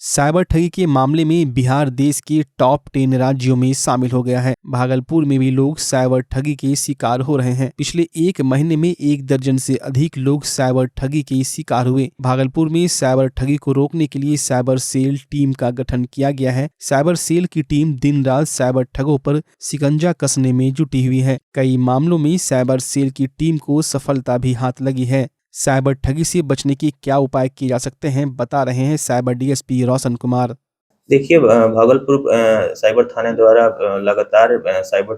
Cyber ठगी के मामले में बिहार देश के टॉप 10 राज्यों में शामिल हो गया है। भागलपुर में भी लोग साइबर ठगी के शिकार हो रहे हैं। पिछले एक महीने में 1 दर्जन से अधिक लोग साइबर ठगी के शिकार हुए। भागलपुर में साइबर ठगी को रोकने के लिए साइबर सेल टीम का गठन किया गया है। साइबर सेल की टीम दिन रात साइबर ठगों पर शिकंजा कसने में जुटी हुई है। कई मामलों में साइबर सेल की टीम को सफलता भी हाथ लगी है। साइबर ठगी से बचने के क्या उपाय किए जा सकते हैं, बता रहे हैं साइबर डीएसपी रोशन कुमार। देखिए, भागलपुर साइबर थाने द्वारा लगातार साइबर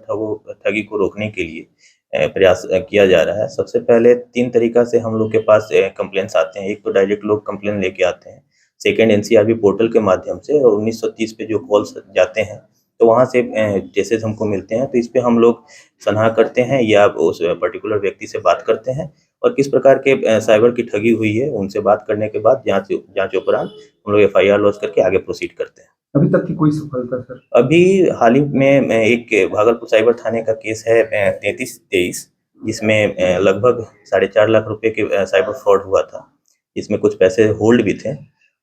ठगी को रोकने के लिए प्रयास किया जा रहा है। सबसे पहले 3 तरीका से हम लोग के पास कंप्लेंट्स आते हैं। एक तो डायरेक्ट लोग कंप्लेन लेके आते हैं। सेकंड एनसीआरबी पोर्टल के माध्यम से, और 1930 पे जो कॉल्स जाते हैं तो वहाँ से केसेस हमको मिलते हैं। तो इस पे हम लोग सनहा करते हैं या उस पर्टिकुलर व्यक्ति से बात करते हैं और किस प्रकार के साइबर की ठगी हुई है उनसे बात करने के बाद जांच उपरांत हम लोग एफआईआर लॉन्च करके आगे प्रोसीड करते हैं। अभी तक की कोई सफलता सर? अभी हाल ही में एक भागलपुर साइबर थाने का केस है 3323, जिसमें लगभग 4.5 लाख रुपए के साइबर फ्रॉड हुआ था। इसमें कुछ पैसे होल्ड भी थे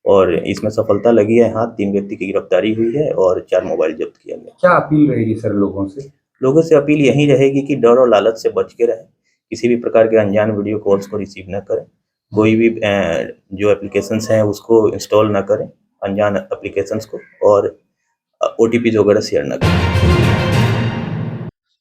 और इसमें सफलता लगी है। हाँ, 3 व्यक्ति की गिरफ्तारी हुई है और 4 मोबाइल जब्त किया गया। क्या अपील रहेगी सर लोगों से? लोगों से अपील यही रहेगी कि डर और लालच से बच के रहें। किसी भी प्रकार के अनजान वीडियो कॉल्स को रिसीव न करें। कोई भी जो एप्लीकेशंस हैं उसको इंस्टॉल न करें, अनजान एप्लीकेशंस को, और ओटीपी वगैरह शेयर न करें।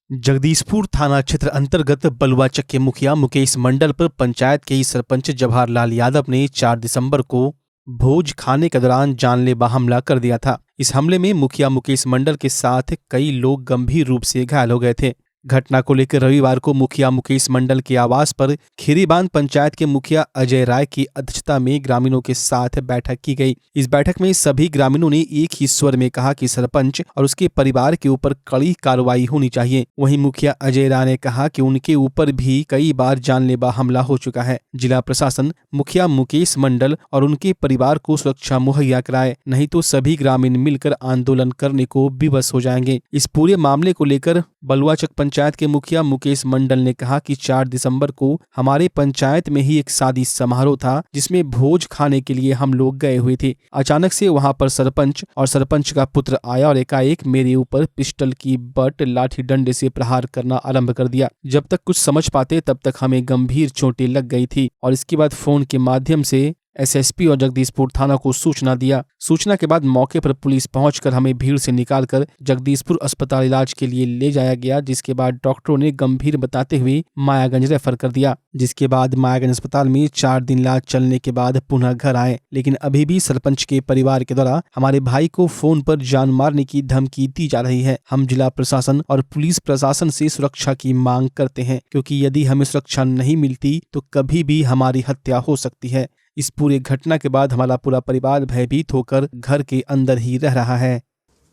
जगदीशपुर थाना क्षेत्र अंतर्गत बलुआचक के मुखिया मुकेश मंडल पर पंचायत के ही सरपंच जवाहरलाल यादव ने 4 दिसंबर को भोज खाने के दौरान जानलेवा हमला कर दिया था। इस हमले में मुखिया मुकेश मंडल के साथ कई लोग गंभीर रूप से घायल हो गए थे। घटना को लेकर रविवार को मुखिया मुकेश मंडल के आवास पर खीरीबांध पंचायत के मुखिया अजय राय की अध्यक्षता में ग्रामीणों के साथ बैठक की गई। इस बैठक में सभी ग्रामीणों ने एक ही स्वर में कहा कि सरपंच और उसके परिवार के ऊपर कड़ी कार्रवाई होनी चाहिए। वहीं मुखिया अजय राय ने कहा कि उनके ऊपर भी कई बार जानलेवा हमला हो चुका है। जिला प्रशासन मुखिया मुकेश मंडल और उनके परिवार को सुरक्षा मुहैया कराए, नहीं तो सभी ग्रामीण मिलकर आंदोलन करने को विवश हो जाएंगे। इस पूरे मामले को लेकर बलुआचक पंचायत के मुखिया मुकेश मंडल ने कहा कि 4 दिसंबर को हमारे पंचायत में ही एक शादी समारोह था, जिसमें भोज खाने के लिए हम लोग गए हुए थे। अचानक से वहां पर सरपंच और सरपंच का पुत्र आया और एकाएक मेरे ऊपर पिस्टल की बट लाठी डंडे से प्रहार करना आरंभ कर दिया। जब तक कुछ समझ पाते तब तक हमें गंभीर चोटें लग गई थी और इसके बाद फोन के माध्यम से एसएसपी और जगदीशपुर थाना को सूचना दिया। सूचना के बाद मौके पर पुलिस पहुंचकर हमें भीड़ से निकालकर जगदीशपुर अस्पताल इलाज के लिए ले जाया गया, जिसके बाद डॉक्टरों ने गंभीर बताते हुए मायागंज रेफर कर दिया। जिसके बाद मायागंज अस्पताल में 4 दिन इलाज चलने के बाद पुनः घर आए, लेकिन अभी भी सरपंच के परिवार के द्वारा हमारे भाई को फोन पर जान मारने की धमकी दी जा रही है। हम जिला प्रशासन और पुलिस प्रशासन से सुरक्षा की मांग करते हैं, क्योंकि यदि हमें सुरक्षा नहीं मिलती तो कभी भी हमारी हत्या हो सकती है। इस पूरी घटना के बाद हमारा पूरा परिवार भयभीत होकर घर के अंदर ही रह रहा है।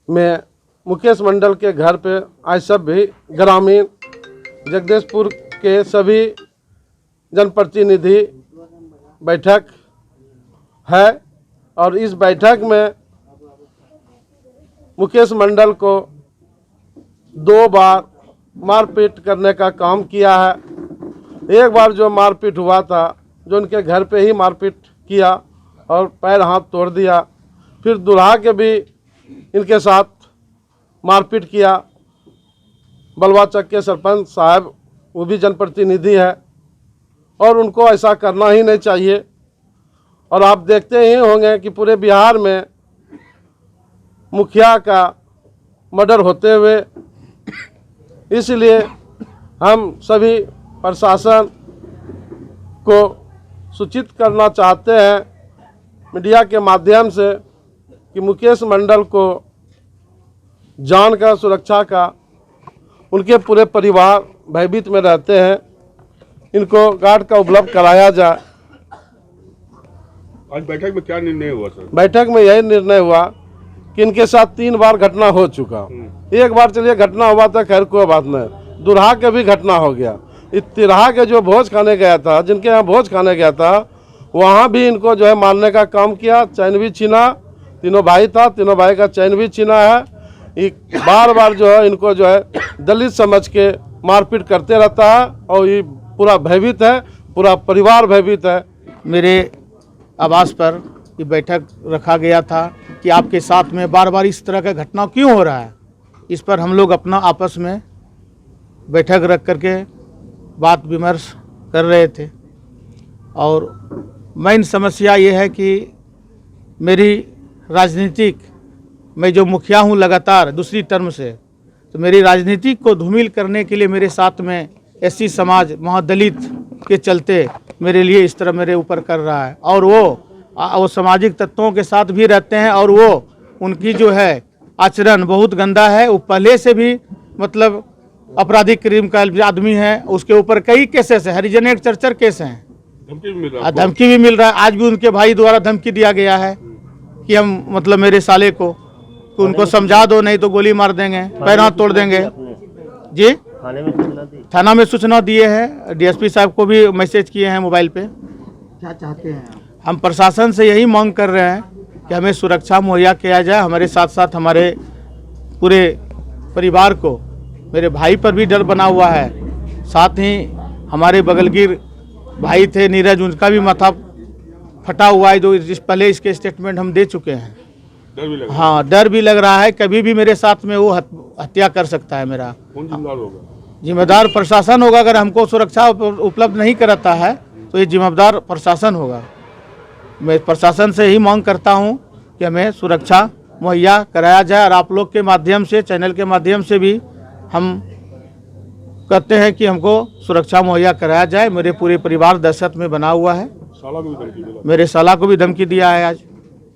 मैं मुकेश मंडल के घर पे आज सभी ग्रामीण जगदीशपुर के सभी जनप्रतिनिधि बैठक है और इस बैठक में मुकेश मंडल को 2 बार मारपीट करने का काम किया है। एक बार जो मारपीट हुआ था, जो उनके घर पे ही मारपीट किया और पैर हाथ तोड़ दिया। फिर दुल्हा के भी इनके साथ मारपीट किया। बलुआचक के सरपंच साहब वो भी जनप्रतिनिधि है और उनको ऐसा करना ही नहीं चाहिए। और आप देखते ही होंगे कि पूरे बिहार में मुखिया का मर्डर होते हुए, इसलिए हम सभी प्रशासन को सूचित करना चाहते हैं मीडिया के माध्यम से कि मुकेश मंडल को जान का, सुरक्षा का, उनके पूरे परिवार भयभीत में रहते हैं, इनको गार्ड का उपलब्ध कराया जाए। आज बैठक में क्या निर्णय हुआ सर? बैठक में यही निर्णय हुआ कि इनके साथ 3 बार घटना हो चुका। एक बार चलिए घटना हुआ था, खैर कोई बात नहीं, दुल्हा के भी घटना हो गया। तिरहा के जो भोज खाने गया था, जिनके यहाँ भोज खाने गया था, वहाँ भी इनको जो है मारने का काम किया, चैन भी छीना। तीनों भाई था, तीनों भाई का चैन भी छीना है। बार बार जो है इनको जो है दलित समझ के मारपीट करते रहता है और ये पूरा भयभीत है, पूरा परिवार भयभीत है। मेरे आवास पर ये बैठक रखा गया था कि आपके साथ में बार बार इस तरह का घटना क्यों हो रहा है। इस पर हम लोग अपना आपस में बैठक रख करके बात विमर्श कर रहे थे। और मेन समस्या ये है कि मेरी राजनीतिक, मैं जो मुखिया हूँ लगातार दूसरी टर्म से, तो मेरी राजनीति को धूमिल करने के लिए मेरे साथ में एससी समाज, महादलित के चलते मेरे लिए इस तरह मेरे ऊपर कर रहा है। और वो सामाजिक तत्वों के साथ भी रहते हैं और वो उनकी जो है आचरण बहुत गंदा है। वो पहले से भी मतलब आपराधिक क्राइम का आदमी है, उसके ऊपर कई केसेस है, हरिजन एक्ट चर्चर केस हैं, धमकी भी मिल रहा है। धमकी भी मिल रहा है। आज भी उनके भाई द्वारा धमकी दिया गया है कि हम मतलब मेरे साले को कि उनको समझा दो, नहीं तो गोली मार देंगे, पैर हाथ तोड़ देंगे। जी थाना में सूचना दिए हैं, डीएसपी साहब को भी मैसेज किए हैं मोबाइल पे। क्या चाहते हैं आप? हम प्रशासन से यही मांग कर रहे हैं कि हमें सुरक्षा मुहैया किया जाए। हमारे साथ साथ हमारे पूरे परिवार को, मेरे भाई पर भी डर बना हुआ है। साथ ही हमारे बगलगिर भाई थे नीरज, उनका भी माथा फटा हुआ है, जो पहले इसके स्टेटमेंट हम दे चुके हैं। डर भी लगा। हाँ, डर भी लग रहा है, कभी भी मेरे साथ में वो हत्या कर सकता है मेरा। कौन जिम्मेदार होगा? जिम्मेदार प्रशासन होगा। अगर हमको सुरक्षा उपलब्ध नहीं कराता है तो ये जिम्मेदार प्रशासन होगा। मैं प्रशासन से ही मांग करता हूँ कि हमें सुरक्षा मुहैया कराया जाए। और आप लोग के माध्यम से, चैनल के माध्यम से भी हम कहते हैं कि हमको सुरक्षा मुहैया कराया जाए। मेरे पूरे परिवार दहशत में बना हुआ है। साला को भी धमकी मिला। मेरे साला को भी धमकी दिया है आज।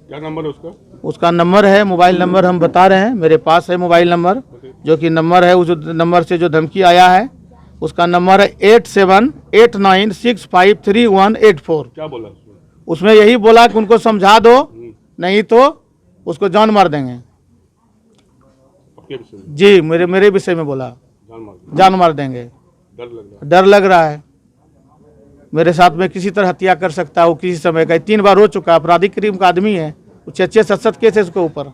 क्या नंबर है उसका? उसका नंबर है, मोबाइल नंबर हम बता रहे हैं, मेरे पास है मोबाइल नंबर, जो कि नंबर है, उस नंबर से जो धमकी आया है उसका नंबर है 8789653184। क्या बोला उसमें यही बोला कि उनको समझा दो, नहीं तो उसको जान मार देंगे। आपके विषय में? जी, मेरे विषय में बोला, जान मार देंगे। डर लग रहा है। मेरे साथ में किसी तरह हत्या कर सकता है वो, किसी समय का 3 बार हो चुका। आपराधिक क्राइम का आदमी है, 6-7 केस है उसके ऊपर।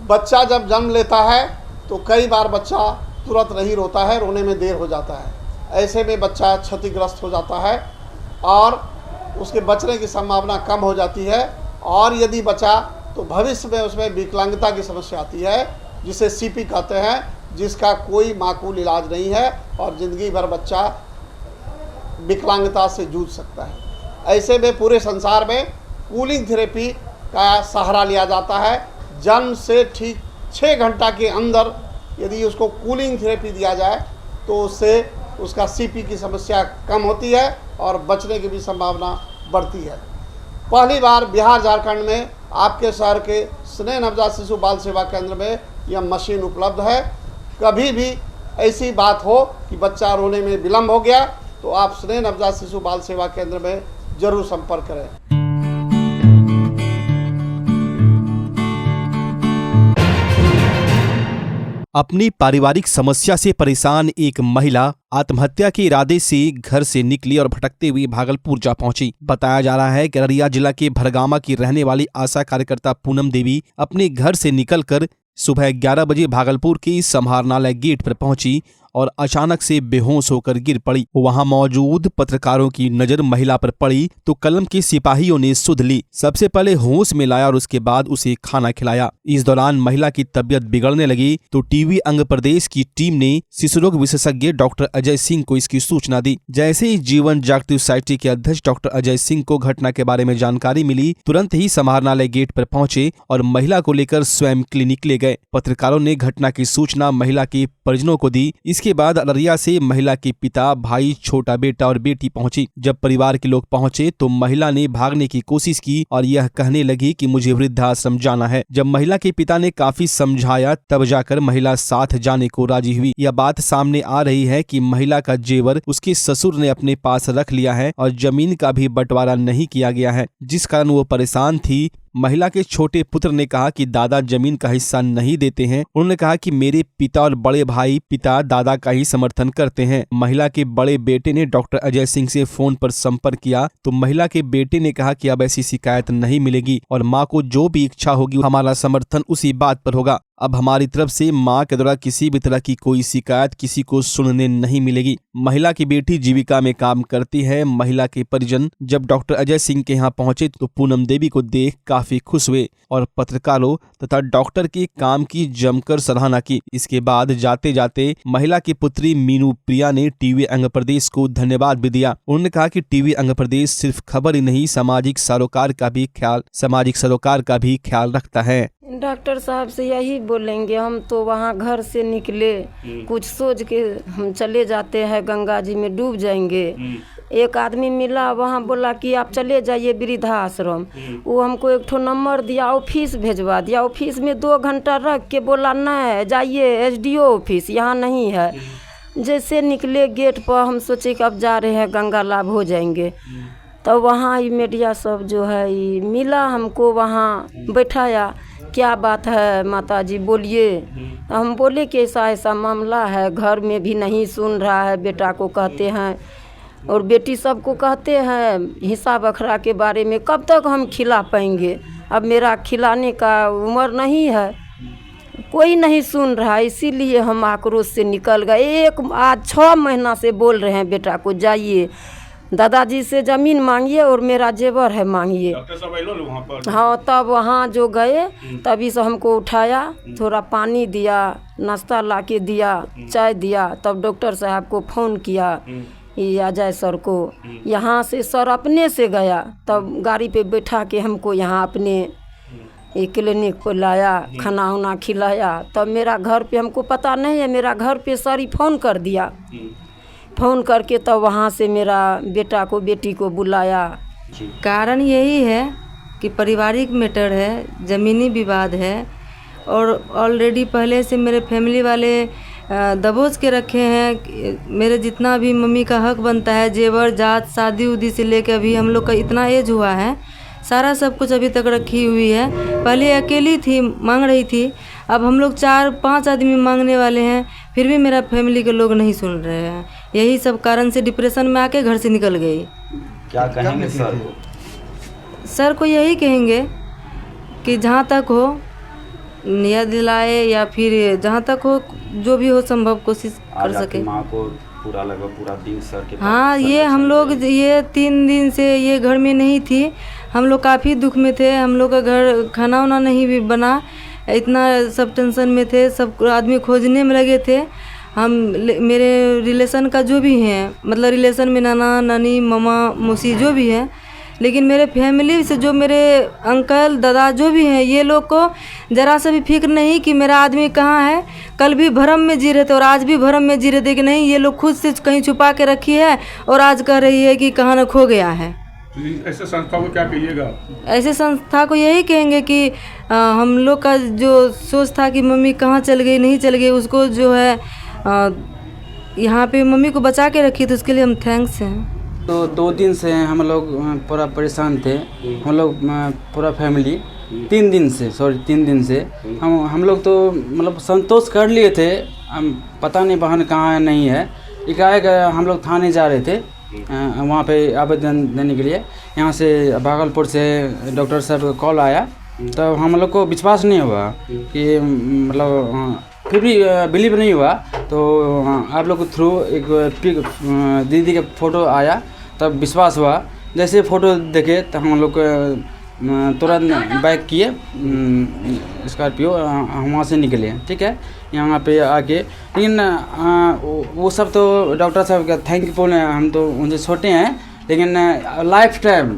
बच्चा जब जन्म लेता है तो कई बार बच्चा तुरंत नहीं रोता है, रोने में देर हो जाता है। ऐसे में बच्चा क्षतिग्रस्त हो जाता है और उसके बचने की संभावना कम हो जाती है। और यदि बचा तो भविष्य में उसमें विकलांगता की समस्या आती है, जिसे सीपी कहते हैं, जिसका कोई माकूल इलाज नहीं है और ज़िंदगी भर बच्चा विकलांगता से जूझ सकता है। ऐसे में पूरे संसार में कूलिंग थेरेपी का सहारा लिया जाता है। जन्म से ठीक 6 घंटा के अंदर यदि उसको कूलिंग थेरेपी दिया जाए तो उससे उसका सीपी की समस्या कम होती है और बचने की भी संभावना बढ़ती है। पहली बार बिहार झारखंड में आपके शहर के स्नेह नवजात शिशु बाल सेवा केंद्र में यह मशीन उपलब्ध है। कभी भी ऐसी बात हो कि बच्चा रोने में विलम्ब हो गया तो आप स्नेह नवजात शिशु बाल सेवा केंद्र में जरूर संपर्क करें। अपनी पारिवारिक समस्या से परेशान एक महिला आत्महत्या के इरादे से घर से निकली और भटकते हुए भागलपुर जा पहुंची। बताया जा रहा है कि अररिया जिला के भरगामा की रहने वाली आशा कार्यकर्ता पूनम देवी अपने घर से निकलकर सुबह 11 बजे भागलपुर के समाहरणालय गेट पर पहुंची और अचानक से बेहोश होकर गिर पड़ी। वहां मौजूद पत्रकारों की नजर महिला पर पड़ी तो कलम के सिपाहियों ने सुध ली। सबसे पहले होश में लाया और उसके बाद उसे खाना खिलाया। इस दौरान महिला की तबीयत बिगड़ने लगी तो टीवी अंग प्रदेश की टीम ने शिशु रोग विशेषज्ञ डॉक्टर अजय सिंह को इसकी सूचना दी। जैसे ही जीवन जागृति सोसाइटी के अध्यक्ष डॉक्टर अजय सिंह को घटना के बारे में जानकारी मिली, तुरंत ही समाहरणालय गेट पर पहुंचे और महिला को लेकर स्वयं क्लिनिक ले गए। पत्रकारों ने घटना की सूचना महिला के परिजनों को दी। इसके बाद अररिया से महिला के पिता, भाई, छोटा बेटा और बेटी पहुंची। जब परिवार के लोग पहुंचे तो महिला ने भागने की कोशिश की और यह कहने लगी कि मुझे वृद्धाश्रम जाना है। जब महिला के पिता ने काफी समझाया तब जाकर महिला साथ जाने को राजी हुई। यह बात सामने आ रही है कि महिला का जेवर उसके ससुर ने अपने पास रख लिया है और जमीन का भी बंटवारा नहीं किया गया है, जिस कारण वो परेशान थी। महिला के छोटे पुत्र ने कहा कि दादा जमीन का हिस्सा नहीं देते हैं। उन्होंने कहा कि मेरे पिता और बड़े भाई पिता दादा का ही समर्थन करते हैं। महिला के बड़े बेटे ने डॉक्टर अजय सिंह से फोन पर संपर्क किया तो महिला के बेटे ने कहा कि अब ऐसी शिकायत नहीं मिलेगी और मां को जो भी इच्छा होगी हमारा समर्थन उसी बात पर होगा। अब हमारी तरफ से मां के द्वारा किसी भी तरह की कोई शिकायत किसी को सुनने नहीं मिलेगी। महिला की बेटी जीविका में काम करती है। महिला के परिजन जब डॉक्टर अजय सिंह के यहाँ पहुंचे तो पूनम देवी को देख काफी खुश हुए और पत्रकारों तथा डॉक्टर के काम की जमकर सराहना की। इसके बाद जाते जाते महिला की पुत्री मीनू प्रिया ने टीवी अंग प्रदेश को धन्यवाद भी दिया। उन्होंने कहा कि टीवी अंग प्रदेश सिर्फ खबर ही नहीं, सामाजिक सरोकार का भी ख्याल रखता है। डॉक्टर साहब से यही बोलेंगे, हम तो वहाँ घर से निकले कुछ सोच के हम चले जाते हैं, गंगा जी में डूब जाएंगे। एक आदमी मिला वहाँ, बोला कि आप चले जाइए वृद्धाश्रम। वो हमको एक ठो नंबर दिया, ऑफिस भेजवा दिया। ऑफिस में 2 घंटा रख के बोला नहीं जाइए एसडीओ ऑफिस, यहाँ नहीं है। जैसे निकले गेट पर हम सोचे कि अब जा रहे हैं गंगा लाभ हो जाएंगे। तो वहाँ ही मीडिया सब जो है ये मिला हमको, वहाँ बैठाया। क्या बात है माता जी बोलिए। हम बोले कि ऐसा ऐसा मामला है, घर में भी नहीं सुन रहा है, बेटा को कहते हैं और बेटी सबको कहते हैं हिस्सा बखरा के बारे में, कब तक हम खिला पाएंगे। अब मेरा खिलाने का उम्र नहीं है, कोई नहीं सुन रहा, इसीलिए हम आक्रोश से निकल गए। आज 6 महीना से बोल रहे हैं बेटा को जाइए दादाजी से ज़मीन मांगिए और मेरा जेवर है मांगिए। डॉक्टर साहब आए लोग वहाँ पर? हाँ, तब वहाँ जो गए तभी से हमको उठाया, थोड़ा पानी दिया, नाश्ता ला के दिया, चाय दिया। तब डॉक्टर साहब को फ़ोन किया ये अजय सर को। यहाँ से सर अपने से गया, तब गाड़ी पे बैठा के हमको यहाँ अपने एक क्लिनिक पर लाया, खाना वाना खिलाया। तब मेरा घर पे हमको पता नहीं है, मेरा घर पे सर ही फ़ोन कर दिया। फ़ोन करके तब वहाँ से मेरा बेटा को बेटी को बुलाया। कारण यही है कि पारिवारिक मैटर है, ज़मीनी विवाद है और ऑलरेडी पहले से मेरे फैमिली वाले दबोच के रखे हैं। मेरे जितना भी मम्मी का हक बनता है, जेवर जात शादी उदी से लेकर अभी हम लोग का इतना एज हुआ है, सारा सब कुछ अभी तक रखी हुई है। पहले अकेली थी, मांग रही थी, अब हम लोग 4-5 आदमी मांगने वाले हैं, फिर भी मेरा फैमिली के लोग नहीं सुन रहे हैं। यही सब कारण से डिप्रेशन में आके घर से निकल गई। क्या कहेंगे सर को? सर को यही कहेंगे कि जहाँ तक हो न्याय दिलाए या फिर जहाँ तक हो जो भी हो संभव कोशिश कर सके। माँ को पूरा दिन सर के पास। हाँ, ये हम लोग ये 3 दिन से ये घर में नहीं थी, हम लोग काफ़ी दुख में थे। हम लोग का घर खाना वाना नहीं भी बना, इतना सब टेंशन में थे, सब आदमी खोजने में लगे थे। हम मेरे रिलेशन का जो भी हैं, मतलब रिलेशन में नाना नानी मामा मौसी जो भी है, लेकिन मेरे फैमिली से जो मेरे अंकल दादा जो भी हैं, ये लोग को ज़रा सा भी फिक्र नहीं कि मेरा आदमी कहाँ है। कल भी भरम में जी रहे थे और आज भी भरम में जी रहे थे कि नहीं ये लोग खुद से कहीं छुपा के रखी है और आज कह रही है कि कहाँ न खो गया है। ऐसे संस्था को क्या कहिएगा? ऐसे संस्था को यही कहेंगे कि हम लोग का जो सोच था कि मम्मी कहाँ चल गई नहीं चल गई, उसको जो है यहाँ पे मम्मी को बचा के रखी, तो उसके लिए हम थैंक्स हैं। तो 2 दिन से हम लोग पूरा परेशान थे, हम लोग पूरा फैमिली 3 दिन से हम लोग तो मतलब संतोष कर लिए थे। हम पता नहीं बहन कहाँ है नहीं है। एकाएक हम लोग थाने जा रहे थे वहाँ पे आवेदन देने के लिए। यहाँ से भागलपुर से डॉक्टर साहब का कॉल आया, तो हम लोग को विश्वास नहीं हुआ कि मतलब फिर भी बिलीव नहीं हुआ। तो आप लोग के थ्रू एक दीदी का फ़ोटो आया, तब विश्वास हुआ। जैसे फ़ोटो देखे तो हम लोग तुरंत बाइक किए स्कॉर्पियो, हम वहाँ से निकले। ठीक है, यहाँ पे आके, लेकिन वो सब तो डॉक्टर साहब का थैंकफुल है, हम तो उनसे छोटे हैं, लेकिन life time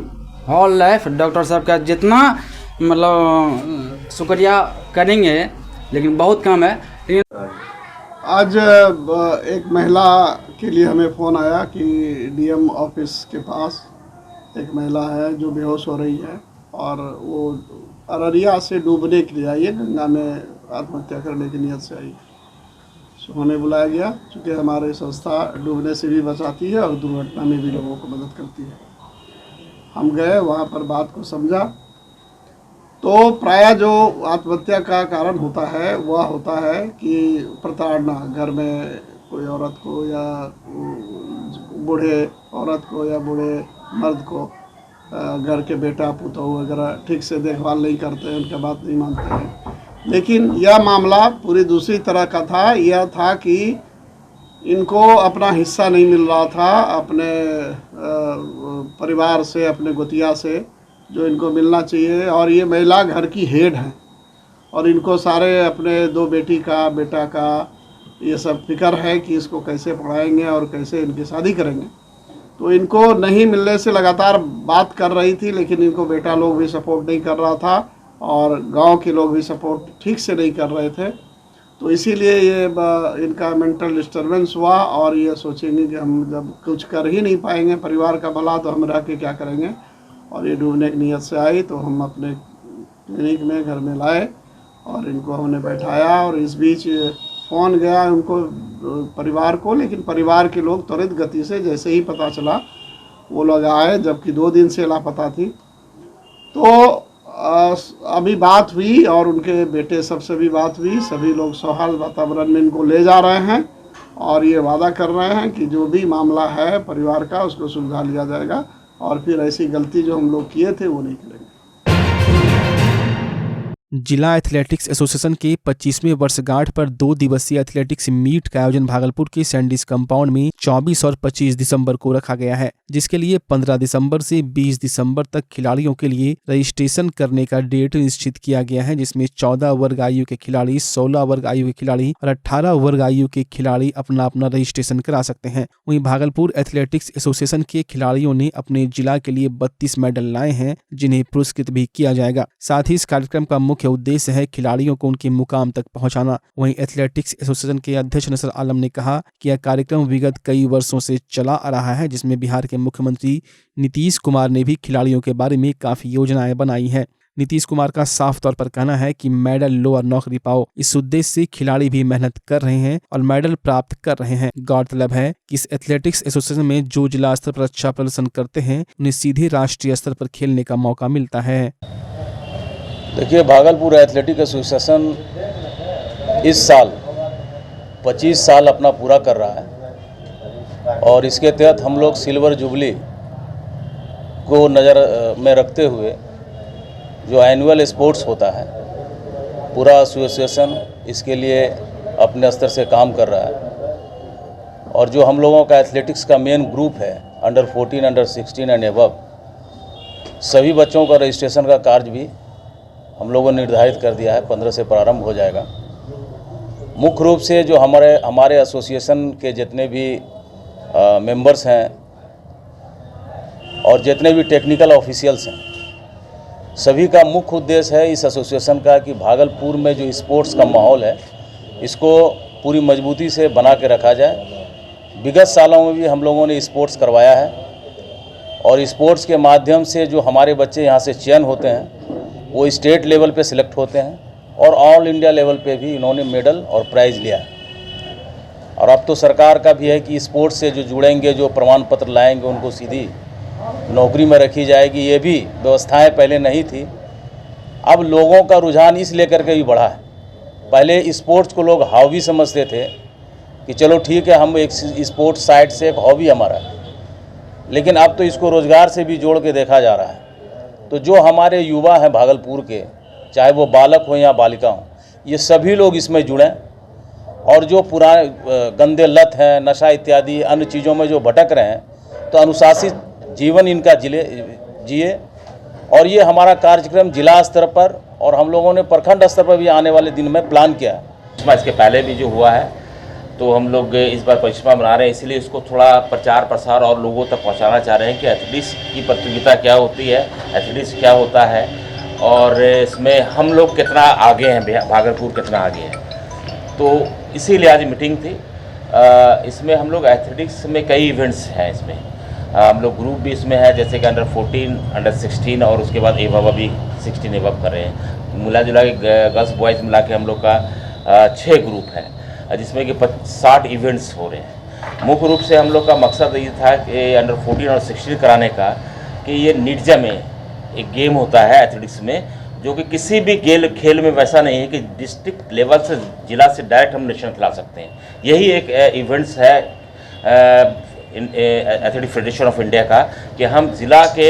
whole life doctor साहब का जितना मतलब शुक्रिया करेंगे, लेकिन बहुत कम है। आज एक महिला के लिए हमें फ़ोन आया कि डीएम ऑफिस के पास एक महिला है जो बेहोश हो रही है और वो अररिया से डूबने के लिए आई है, गंगा में आत्महत्या करने की नीयत से आई। सो हमें बुलाया गया, चूँकि हमारी संस्था डूबने से भी बचाती है और दुर्घटना में भी लोगों को मदद करती है। हम गए वहाँ पर, बात को समझा। तो प्रायः जो आत्महत्या का कारण होता है वह होता है कि प्रताड़ना, घर में कोई औरत को या बूढ़े औरत को या बूढ़े मर्द को घर के बेटा पुतहू वगैरह ठीक से देखभाल नहीं करते हैं, उनका बात नहीं मानते हैं, लेकिन यह मामला पूरी दूसरी तरह का था। यह था कि इनको अपना हिस्सा नहीं मिल रहा था अपने परिवार से, अपने गोतिया से, जो इनको मिलना चाहिए। और ये महिला घर की हेड है और इनको सारे अपने 2 बेटी का, बेटा का ये सब फिक्र है कि इसको कैसे पढ़ाएंगे और कैसे इनकी शादी करेंगे। तो इनको नहीं मिलने से लगातार बात कर रही थी, लेकिन इनको बेटा लोग भी सपोर्ट नहीं कर रहा था और गांव के लोग भी सपोर्ट ठीक से नहीं कर रहे थे। तो इसीलिए ये इनका मेंटल डिस्टर्बेंस हुआ और ये सोचेंगे कि हम जब कुछ कर ही नहीं पाएंगे परिवार का भला, तो हम रह के क्या करेंगे। और ये डूबने की नीयत से आई, तो हम अपने क्लिनिक में घर में लाए और इनको हमने बैठाया। और इस बीच फ़ोन गया उनको परिवार को, लेकिन परिवार के लोग त्वरित गति से जैसे ही पता चला वो लोग आए, जबकि 2 दिन से लापता थी। तो अभी बात हुई और उनके बेटे सबसे भी बात हुई। सभी लोग सौहार्द वातावरण में इनको ले जा रहे हैं और ये वादा कर रहे हैं कि जो भी मामला है परिवार का उसको सुलझा लिया जाएगा और फिर ऐसी गलती जो हम लोग किए थे वो नहीं करेंगे। जिला एथलेटिक्स एसोसिएशन के 25वें वर्षगांठ पर 2 दिवसीय एथलेटिक्स मीट का आयोजन भागलपुर के सैंडिस कंपाउंड में 24 और 25 दिसंबर को रखा गया है, जिसके लिए 15 दिसंबर से 20 दिसंबर तक खिलाड़ियों के लिए रजिस्ट्रेशन करने का डेट निश्चित किया गया है, जिसमें 14 वर्ग आयु के खिलाड़ी, 16 वर्ग आयु के खिलाड़ी और 18 वर्ग आयु के खिलाड़ी अपना अपना रजिस्ट्रेशन करा सकते हैं। वहीं भागलपुर एथलेटिक्स एसोसिएशन के खिलाड़ियों ने अपने जिला के लिए 32 मेडल लाए हैं, जिन्हें पुरस्कृत भी किया जाएगा। साथ ही इस कार्यक्रम का मुख्य उद्देश्य है खिलाड़ियों को उनके मुकाम तक पहुंचाना। वहीं एथलेटिक्स एसोसिएशन के अध्यक्ष नसर आलम ने कहा कि यह कार्यक्रम विगत कई वर्षों से चला आ रहा है, जिसमें बिहार के मुख्यमंत्री नीतीश कुमार ने भी खिलाड़ियों के बारे में काफी योजनाएं बनाई हैं। नीतीश कुमार का साफ तौर पर कहना है कि मेडल लो और नौकरी पाओ, इस उद्देश्य से खिलाड़ी भी मेहनत कर रहे हैं और मेडल प्राप्त कर रहे हैं। गौरतलब है कि इस एथलेटिक्स एसोसिएशन में जो जिला स्तर पर अच्छा प्रदर्शन करते हैं उन्हें सीधे राष्ट्रीय स्तर पर खेलने का मौका मिलता है। देखिए, भागलपुर एथलेटिक एसोसिएशन इस साल 25 साल अपना पूरा कर रहा है और इसके तहत हम लोग सिल्वर जुबली को नज़र में रखते हुए जो एनुअल स्पोर्ट्स होता है, पूरा एसोसिएशन इसके लिए अपने स्तर से काम कर रहा है। और जो हम लोगों का एथलेटिक्स का मेन ग्रुप है, अंडर 14, अंडर 16 एंड एबव, सभी बच्चों का रजिस्ट्रेशन का कार्य भी हम लोगों ने निर्धारित कर दिया है, 15 से प्रारंभ हो जाएगा। मुख्य रूप से जो हमारे एसोसिएशन के जितने भी मेंबर्स हैं और जितने भी टेक्निकल ऑफिशियल्स हैं, सभी का मुख्य उद्देश्य है इस एसोसिएशन का कि भागलपुर में जो स्पोर्ट्स का माहौल है इसको पूरी मजबूती से बना के रखा जाए। विगत सालों में भी हम लोगों ने स्पोर्ट्स करवाया है और स्पोर्ट्स के माध्यम से जो हमारे बच्चे यहाँ से चयन होते हैं वो स्टेट लेवल पे सिलेक्ट होते हैं और ऑल इंडिया लेवल पे भी इन्होंने मेडल और प्राइज़ लिया है। और अब तो सरकार का भी है कि स्पोर्ट्स से जो जुड़ेंगे, जो प्रमाण पत्र लाएंगे, उनको सीधी नौकरी में रखी जाएगी। ये भी व्यवस्थाएं पहले नहीं थी। अब लोगों का रुझान इस लेकर के भी बढ़ा है। पहले स्पोर्ट्स को लोग हॉबी समझते थे कि चलो ठीक है, हम एक स्पोर्ट्स साइड से एक हॉबी हमारा है, लेकिन अब तो इसको रोज़गार से भी जोड़ के देखा जा रहा है। तो जो हमारे युवा हैं भागलपुर के, चाहे वो बालक हो या बालिका हो, ये सभी लोग इसमें जुड़ें और जो पुराने गंदे लत हैं, नशा इत्यादि अन्य चीज़ों में जो भटक रहे हैं, तो अनुशासित जीवन इनका जिए। और ये हमारा कार्यक्रम जिला स्तर पर और हम लोगों ने प्रखंड स्तर पर भी आने वाले दिन में प्लान किया है। इसके पहले भी जो हुआ है तो हम लोग इस बार 25वां मना रहे हैं, इसलिए इसको थोड़ा प्रचार प्रसार और लोगों तक पहुंचाना चाह रहे हैं कि एथलेटिक्स की प्रतियोगिता क्या होती है, एथलेटिक्स क्या होता है और इसमें हम लोग कितना आगे हैं, भागलपुर कितना आगे है। तो इसीलिए आज मीटिंग थी। इसमें हम लोग एथलेटिक्स में कई इवेंट्स हैं। इसमें हम लोग ग्रुप भी इसमें है, जैसे कि अंडर 14, अंडर 16 और उसके बाद एबव अभी 16 एबव कर रहे हैं। मिला जुला के गर्ल्स बॉयज़ मिला के हम लोग का 6 ग्रुप है, जिसमें कि 60 इवेंट्स हो रहे हैं। मुख्य रूप से हम लोग का मकसद ये था कि अंडर 14 और 16 कराने का कि ये निडजा में एक गेम होता है एथलेटिक्स में, जो कि किसी भी खेल में वैसा नहीं है कि डिस्ट्रिक्ट लेवल से, जिला से डायरेक्ट हम नेशनल खिला सकते हैं। यही एक इवेंट्स है एथलेटिक फेडरेशन ऑफ इंडिया का कि हम ज़िला के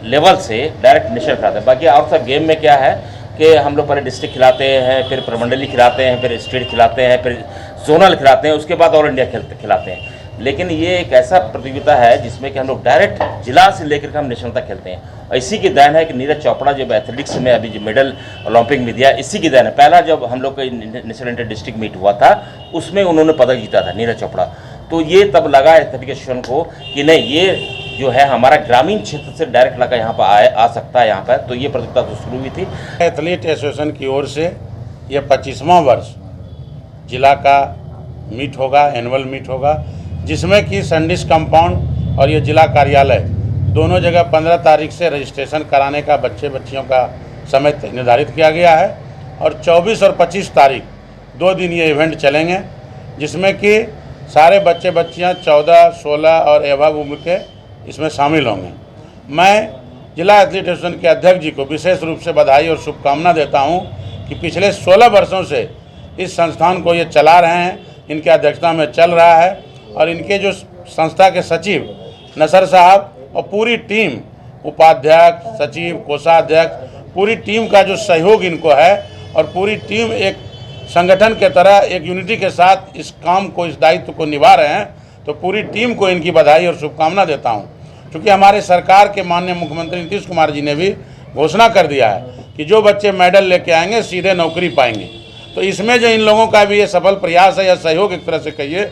लेवल से डायरेक्ट नेशनल खिलाते हैं। बाकी और सब गेम में क्या है कि हम लोग पहले डिस्ट्रिक्ट खिलाते हैं, फिर प्रमंडली खिलाते हैं, फिर स्टेट खिलाते हैं, फिर जोनल खिलाते हैं, उसके बाद ऑल इंडिया खिलाते हैं। लेकिन ये एक ऐसा प्रतियोगिता है जिसमें कि हम लोग डायरेक्ट जिला से लेकर के हम नेशनल तक खेलते हैं। और इसी की देन है कि नीरज चोपड़ा जो एथलेटिक्स में अभी जो मेडल ओलंपिक में दिया, इसी की देन है। पहला जब हम लोग का नेशनल इंटर डिस्ट्रिक्ट मीट हुआ था उसमें उन्होंने पदक जीता था, नीरज चोपड़ा। तो ये तब लगा एथलेटिक एसोसिएशन को कि नहीं, ये जो है हमारा ग्रामीण क्षेत्र से डायरेक्ट लगा यहाँ पर आ सकता है यहाँ पर। तो ये प्रतियोगिता तो शुरू हुई थी। एथलीट एसोसिएशन की ओर से ये 25वां वर्ष जिला का मीट होगा, एनुअल मीट होगा, जिसमें कि संडिस कंपाउंड और ये जिला कार्यालय दोनों जगह 15 तारीख से रजिस्ट्रेशन कराने का बच्चियों का समय निर्धारित किया गया है। और 24 और 25 तारीख 2 दिन ये इवेंट चलेंगे, जिसमें कि सारे बच्चियां 14, 16 और एवं उम्र के इसमें शामिल होंगे। मैं जिला एथलीट एसोसिएशन के अध्यक्ष जी को विशेष रूप से बधाई और शुभकामना देता हूं कि पिछले 16 वर्षों से इस संस्थान को ये चला रहे हैं, इनके अध्यक्षता में चल रहा है। और इनके जो संस्था के सचिव नसर साहब और पूरी टीम, उपाध्यक्ष, सचिव, कोषाध्यक्ष, पूरी टीम का जो सहयोग इनको है और पूरी टीम एक संगठन के तरह एक यूनिटी के साथ इस काम को, इस दायित्व को निभा रहे हैं, तो पूरी टीम को इनकी बधाई और शुभकामना देता हूं। क्योंकि हमारे सरकार के माननीय मुख्यमंत्री नीतीश कुमार जी ने भी घोषणा कर दिया है कि जो बच्चे मेडल लेके आएंगे सीधे नौकरी पाएंगे। तो इसमें जो इन लोगों का भी ये सफल प्रयास है या सहयोग एक तरह से कहिए